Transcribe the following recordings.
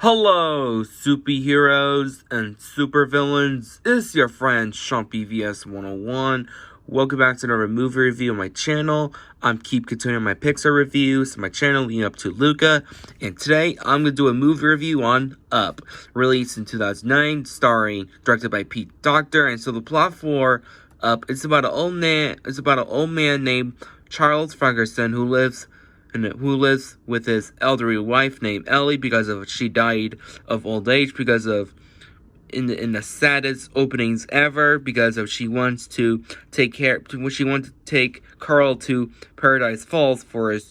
Hello, superheroes and supervillains. It's your friend Shumpy VS 101. Welcome back to another movie review on my channel. I'm keep continuing my Pixar reviews, my channel leading up to Luca. And today, I'm going to do a movie review on Up, released in 2009, directed by Pete Docter. And so the plot for Up, it's about an old man named Charles Ferguson who lives with his elderly wife named Ellie because she died of old age because of in the saddest openings ever because she wants to take Carl to Paradise Falls for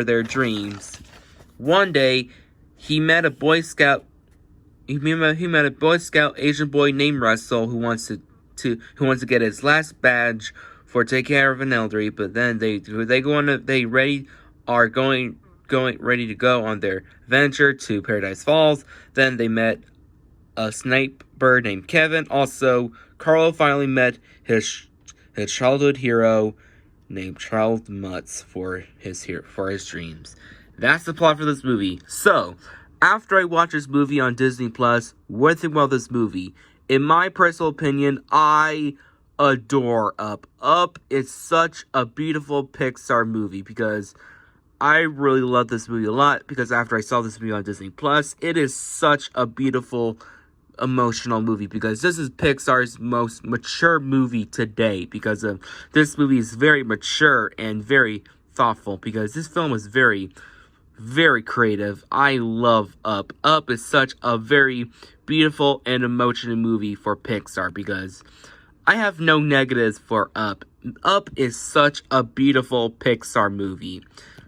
their dreams. One day he met a Boy Scout Asian boy named Russell who wants to get his last badge for take care of an elderly, but then are ready to go on their venture to Paradise Falls. Then they met a snipe bird named Kevin. Also, Carl finally met his childhood hero named Charles Mutz for his dreams. That's the plot for this movie. So, after I watched this movie on Disney Plus, what do you think about this movie? In my personal opinion, I adore Up. Up is such a beautiful Pixar movie because I really love this movie a lot because after I saw this movie on Disney Plus, it is such a beautiful, emotional movie because this is Pixar's most mature movie to date because this movie is very mature and very thoughtful because this film is very, very creative. I love Up. Up is such a very beautiful and emotional movie for Pixar because I have no negatives for Up. Up is such a beautiful Pixar movie.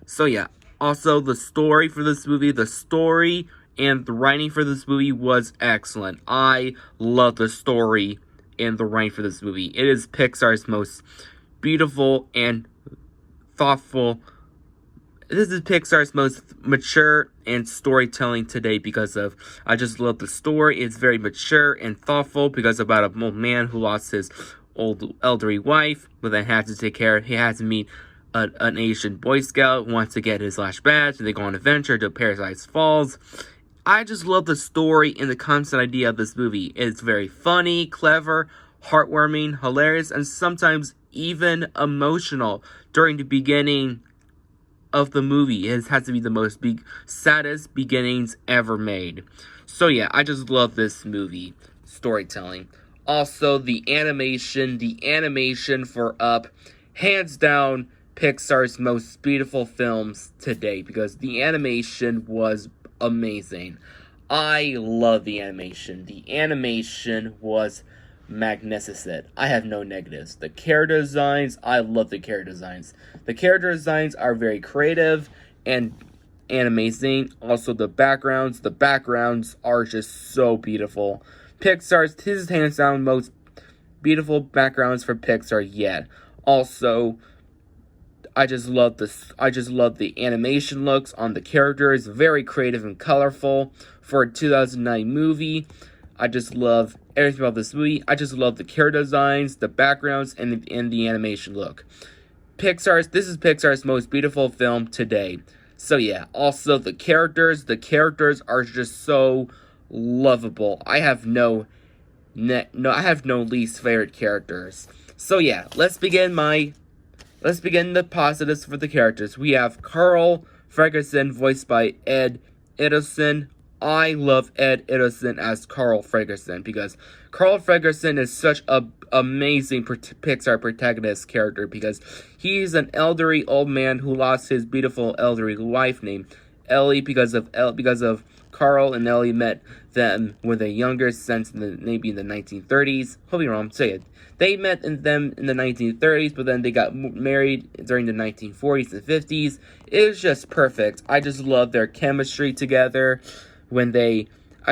So yeah, also the story for this movie, the story and the writing for this movie was excellent. I love the story and the writing for this movie. It is Pixar's most beautiful and thoughtful. This is Pixar's most mature and storytelling today because I just love the story. It's very mature and thoughtful because about an old man who lost his old elderly wife, but then had to meet an Asian Boy Scout who wants to get his last badge, and they go on an adventure to Paradise Falls. I just love the story and the concept idea of this movie. It's very funny, clever, heartwarming, hilarious, and sometimes even emotional. During the beginning of the movie, it has to be the most saddest beginnings ever made. So yeah, I just love this movie storytelling. Also, the animation for Up, hands down, Pixar's most beautiful films to date because the animation was amazing. I love the animation. The animation was magnificent. I have no negatives. The character designs, I love the character designs. The character designs are very creative and amazing. Also, the backgrounds are just so beautiful. This is hands down most beautiful backgrounds for Pixar yet. Also, I just love the animation looks on the characters, very creative and colorful for a 2009 movie. I just love everything about this movie. I just love the character designs, the backgrounds, and the animation look. This is Pixar's most beautiful film today. So yeah, also the characters are just so lovable. I have no least favorite characters. So yeah, let's begin the positives for the characters. We have Carl Ferguson, voiced by Ed Iddowson. I love Ed Iddowson as Carl Ferguson because Carl Ferguson is such an amazing Pixar protagonist character because he's an elderly old man who lost his beautiful elderly wife named Ellie because of Carl and Ellie met them when they're younger since maybe in the 1930s. Hope you're wrong. Say it. They met in the 1930s, but then they got married during the 1940s and 50s. It was just perfect. I just love their chemistry together. I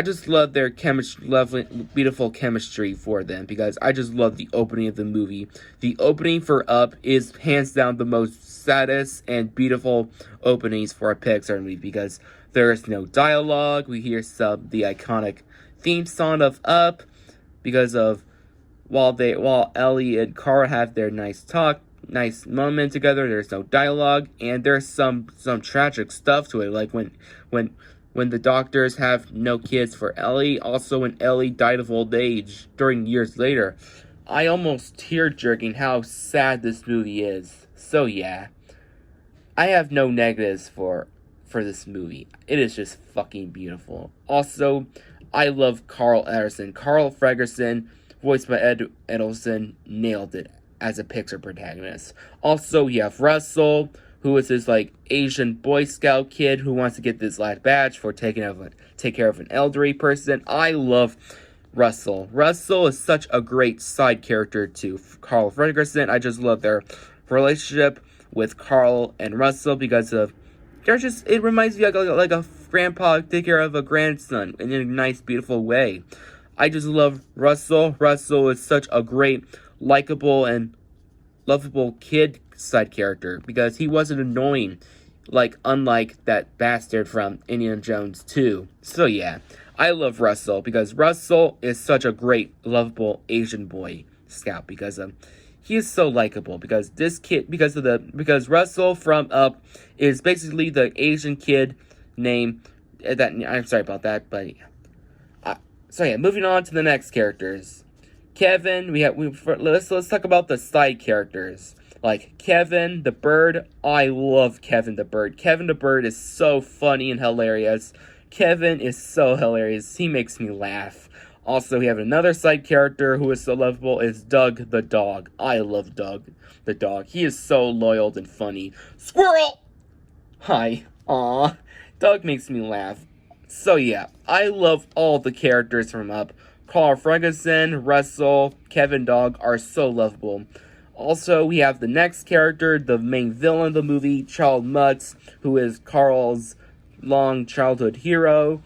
just love their lovely, beautiful chemistry for them because I just love the opening of the movie. The opening for Up is hands down the most saddest and beautiful openings for a Pixar movie because there is no dialogue. We hear the iconic theme song of Up because of while Ellie and Carl have their nice moment together, there's no dialogue, and there's some tragic stuff to it, like when when the doctors have no kids for Ellie. Also, when Ellie died of old age during years later. I almost tear-jerking how sad this movie is. So yeah, I have no negatives for this movie. It is just fucking beautiful. Also, I love Carl Ederson. Carl Ferguson, voiced by Ed Edelson, nailed it as a Pixar protagonist. Also, you have Russell, who is this like Asian Boy Scout kid who wants to get this last badge for take care of an elderly person. I love Russell. Russell is such a great side character to Carl Ferguson. I just love their relationship with Carl and Russell because of it reminds me like a grandpa take care of a grandson in a nice, beautiful way. I just love Russell. Russell is such a great, likable, and lovable kid side character because he wasn't annoying, unlike that bastard from Indiana Jones 2. So yeah, I love Russell because Russell is such a great, lovable Asian boy scout because he is so likable because Russell from Up is basically the Asian kid name that I'm sorry about that, but so yeah, moving on to the next characters. Kevin, let's talk about the side characters. Like Kevin the Bird, I love Kevin the Bird. Kevin the Bird is so funny and hilarious. Kevin is so hilarious. He makes me laugh. Also, we have another side character who is so lovable, is Doug the dog. I love Doug the dog. He is so loyal and funny. Squirrel! Hi. Aw. Doug makes me laugh. So yeah, I love all the characters from Up. Carl Ferguson, Russell, Kevin Dog are so lovable. Also, we have the next character, the main villain of the movie, Charles Mutz, who is Carl's long childhood hero,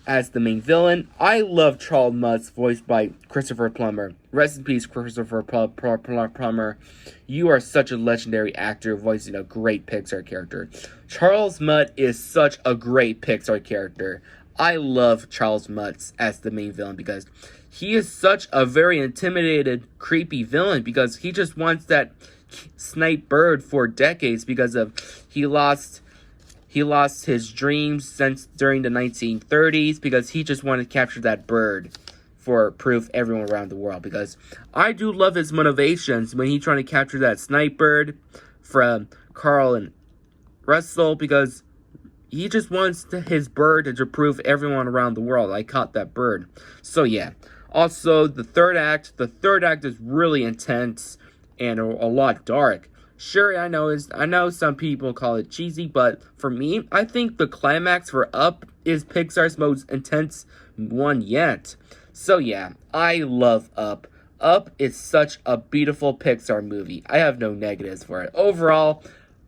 as the main villain. I love Charles Mutz, voiced by Christopher Plummer. Rest in peace, Christopher Plummer. You are such a legendary actor voicing a great Pixar character. Charles Mutz is such a great Pixar character. I love Charles Mutz as the main villain because he is such a very intimidated, creepy villain because he just wants that snipe bird for decades because of he lost his dreams since during the 1930s because he just wanted to capture that bird for proof everyone around the world. Because I do love his motivations when he's trying to capture that snipe bird from Carl and Russell because he just wants his bird to prove everyone around the world I caught that bird. So yeah. Also, the third act is really intense and a lot dark. Sure, I know some people call it cheesy, but for me, I think the climax for Up is Pixar's most intense one yet. So yeah, I love Up. Up is such a beautiful Pixar movie. I have no negatives for it. Overall,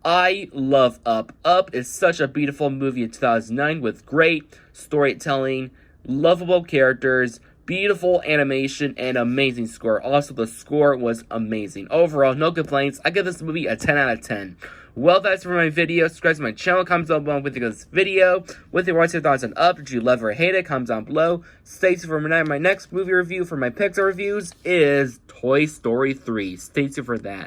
I love Up. Up is such a beautiful movie in 2009 with great storytelling, lovable characters, beautiful animation, and amazing score. Also, the score was amazing. Overall, no complaints. I give this movie a 10 out of 10. Well, that's for my video. Subscribe to my channel. Comment down below with this video. With your thoughts on Up. Did you love or hate it? Comment down below. Stay tuned for my next movie review for my Pixar reviews is Toy Story 3. Stay tuned for that.